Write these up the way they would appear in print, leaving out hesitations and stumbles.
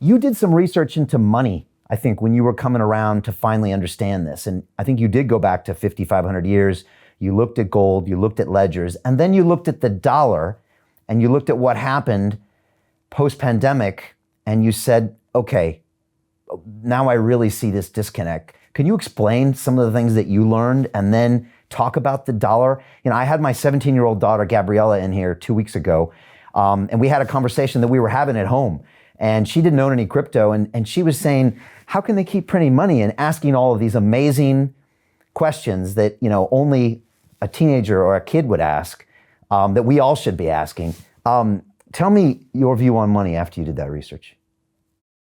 You did some research into money, I think, when you were coming around to finally understand this. And I think you did go back to 5,500 years. You looked at gold, you looked at ledgers, and then you looked at the dollar and you looked at what happened post-pandemic and you said, okay, now I really see this disconnect. Can you explain some of the things that you learned and then talk about the dollar? You know, I had my 17-year-old daughter, Gabriella, in here 2 weeks ago, and we had a conversation that we were having at home. And she didn't own any crypto, and she was saying, how can they keep printing money, and asking all of these amazing questions that, you know, only a teenager or a kid would ask, that we all should be asking. Tell me your view on money after you did that research.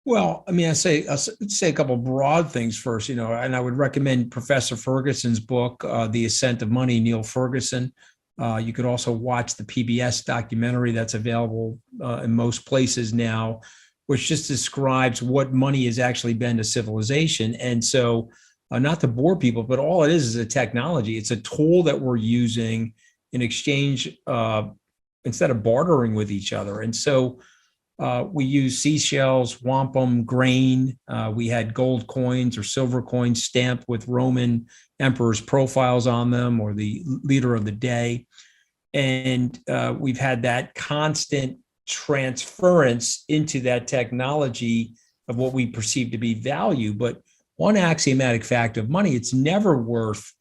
Well, I mean, I'll say a couple of broad things first, you know, and I would recommend Professor Ferguson's book, The Ascent of Money, Neil Ferguson. You could also watch the PBS documentary that's available in most places now, which just describes what money has actually been to civilization. And so not to bore people, but all it is a technology. It's a tool that we're using in exchange instead of bartering with each other. And so we use seashells, wampum, grain. We had gold coins or silver coins stamped with Roman emperors' profiles on them or the leader of the day. And we've had that constant transference into that technology of what we perceive to be value. But one axiomatic fact of money, it's never worth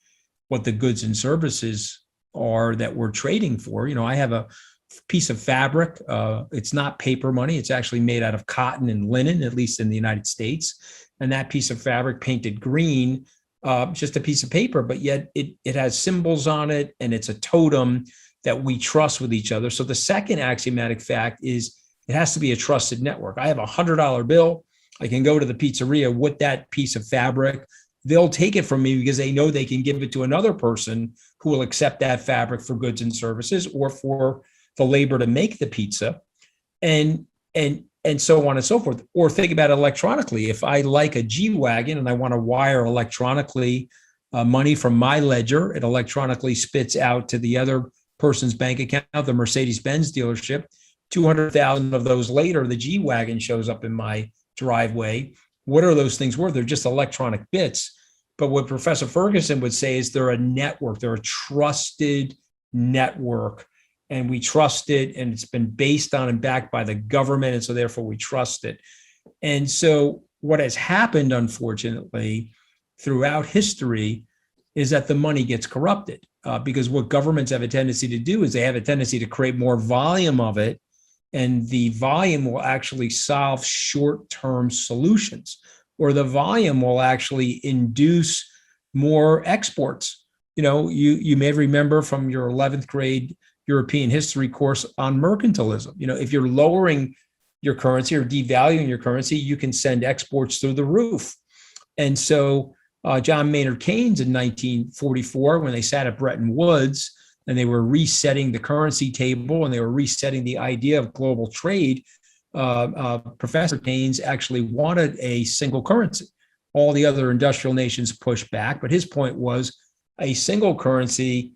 what the goods and services are that we're trading for. You know, I have a piece of fabric. It's not paper money. It's actually made out of cotton and linen, at least in the United States. And that piece of fabric painted green, just a piece of paper, but yet it has symbols on it, and it's a totem that we trust with each other. So the second axiomatic fact is it has to be a trusted network. I have a $100 bill. I can go to the pizzeria with that piece of fabric. They'll take it from me because they know they can give it to another person who will accept that fabric for goods and services or for the labor to make the pizza, and so on and so forth. Or think about it electronically. If I like a G-Wagon and I want to wire electronically money from my ledger, it electronically spits out to the other person's bank account, the Mercedes-Benz dealership. 200,000 of those later, the G-Wagon shows up in my driveway. What are those things worth? They're just electronic bits. But what Professor Ferguson would say is they're a network. They're a trusted network. And we trust it, and it's been based on and backed by the government, and so therefore we trust it. And so what has happened, unfortunately, throughout history is that the money gets corrupted because what governments have a tendency to do is they have a tendency to create more volume of it, and the volume will actually solve short-term solutions, or the volume will actually induce more exports. You know, you may remember from your 11th grade European history course on mercantilism. You know, if you're lowering your currency or devaluing your currency, you can send exports through the roof. And so John Maynard Keynes in 1944, when they sat at Bretton Woods and they were resetting the currency table and they were resetting the idea of global trade, Professor Keynes actually wanted a single currency. All the other industrial nations pushed back, but his point was a single currency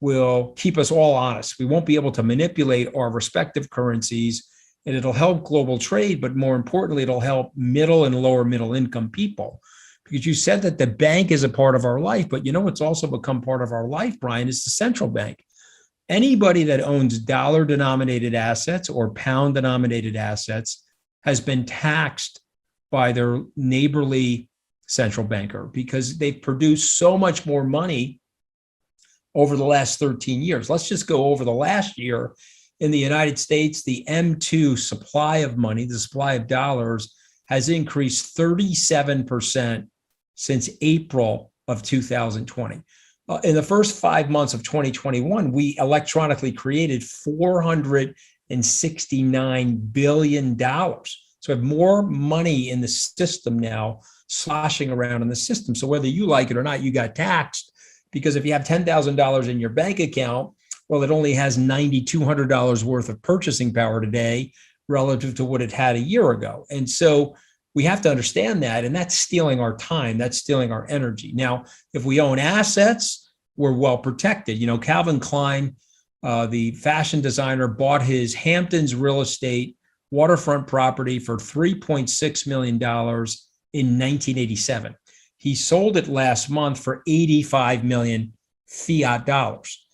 will keep us all honest. We won't be able to manipulate our respective currencies, and it'll help global trade, but more importantly, it'll help middle and lower middle income people. Because you said that the bank is a part of our life, but you know what's also become part of our life, Brian, is the central bank. Anybody that owns dollar-denominated assets or pound-denominated assets has been taxed by their neighborly central banker because they've produced so much more money over the last 13 years. Let's just go over the last year. In the United States, the M2 supply of money, the supply of dollars, has increased 37% since April of 2020. In the first 5 months of 2021, we electronically created $469 billion. So we have more money in the system now sloshing around in the system. So whether you like it or not, you got taxed. Because if you have $10,000 in your bank account, well, it only has $9,200 worth of purchasing power today relative to what it had a year ago. And so we have to understand that, and that's stealing our time, that's stealing our energy. Now, if we own assets, we're well protected. You know, Calvin Klein, the fashion designer, bought his Hamptons real estate waterfront property for $3.6 million in 1987. He sold it last month for 85 million fiat dollars.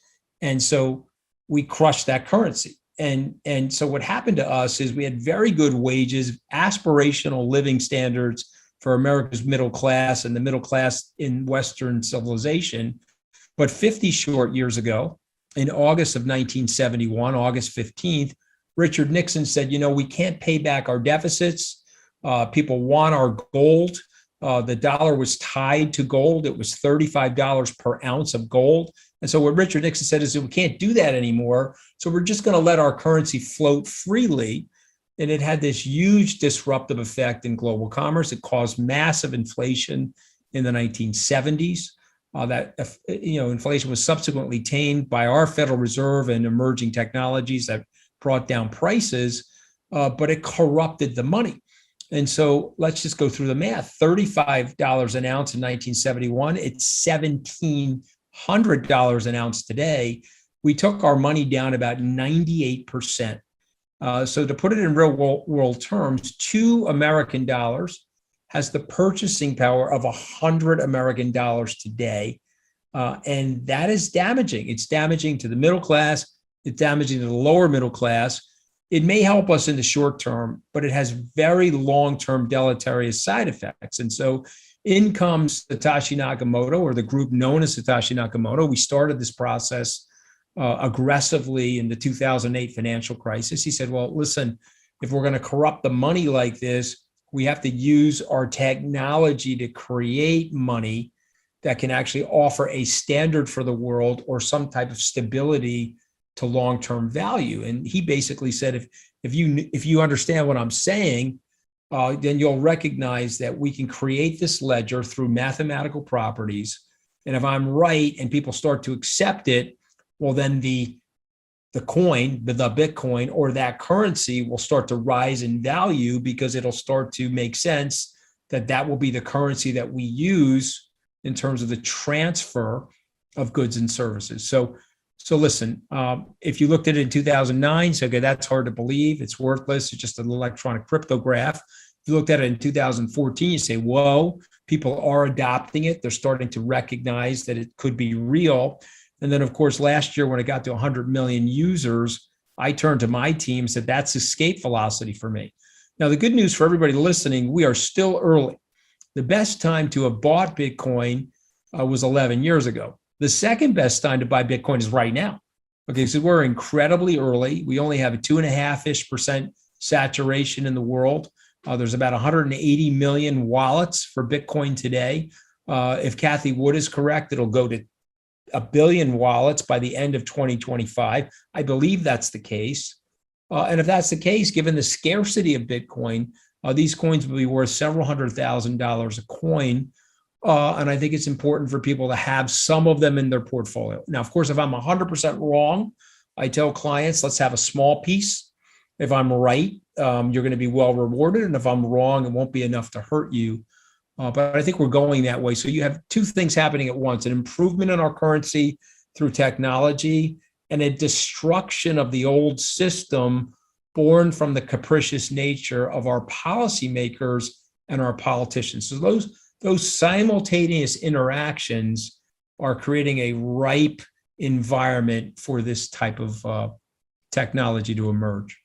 And so we crushed that currency. And so what happened to us is we had very good wages, aspirational living standards for America's middle class and the middle class in Western civilization. But 50 short years ago, in August of 1971, August 15th, Richard Nixon said, we can't pay back our deficits. People want our gold. The dollar was tied to gold. It was $35 per ounce of gold. And so what Richard Nixon said is that we can't do that anymore. So we're just going to let our currency float freely. And it had this huge disruptive effect in global commerce. It caused massive inflation in the 1970s. Inflation was subsequently tamed by our Federal Reserve and emerging technologies that brought down prices, but it corrupted the money. And so let's just go through the math. $35 an ounce in 1971, it's $1,700 an ounce today. We took our money down about 98%. So to put it in real world terms, 2 American dollars has the purchasing power of 100 American dollars today. And that is damaging. It's damaging to the middle class. It's damaging to the lower middle class. It may help us in the short term, but it has very long-term deleterious side effects. And so in comes Satoshi Nakamoto, or the group known as Satoshi Nakamoto. We started this process aggressively in the 2008 financial crisis. He said, well, listen, if we're going to corrupt the money like this, we have to use our technology to create money that can actually offer a standard for the world or some type of stability to long-term value. And he basically said, if you understand what I'm saying, then you'll recognize that we can create this ledger through mathematical properties. And if I'm right and people start to accept it, well, then the coin, the Bitcoin or that currency will start to rise in value because it'll start to make sense that will be the currency that we use in terms of the transfer of goods and services. So listen, if you looked at it in 2009, so okay, that's hard to believe. It's worthless. It's just an electronic cryptograph. If you looked at it in 2014, you say, whoa, people are adopting it. They're starting to recognize that it could be real. And then, of course, last year when it got to 100 million users, I turned to my team and said, that's escape velocity for me. Now, the good news for everybody listening, we are still early. The best time to have bought Bitcoin was 11 years ago. The second best time to buy Bitcoin is right now. Okay, so we're incredibly early. We only have a 2.5% saturation in the world. There's about 180 million wallets for Bitcoin today. If Kathy Wood is correct, it'll go to 1 billion wallets by the end of 2025. I believe that's the case. And if that's the case, given the scarcity of Bitcoin, these coins will be worth several $100,000 a coin. And I think it's important for people to have some of them in their portfolio. Now, of course, if I'm 100% wrong, I tell clients, let's have a small piece. If I'm right, you're going to be well rewarded. And if I'm wrong, it won't be enough to hurt you. But I think we're going that way. So you have 2 things happening at once: an improvement in our currency through technology and a destruction of the old system born from the capricious nature of our policymakers and our politicians. So those simultaneous interactions are creating a ripe environment for this type of technology to emerge.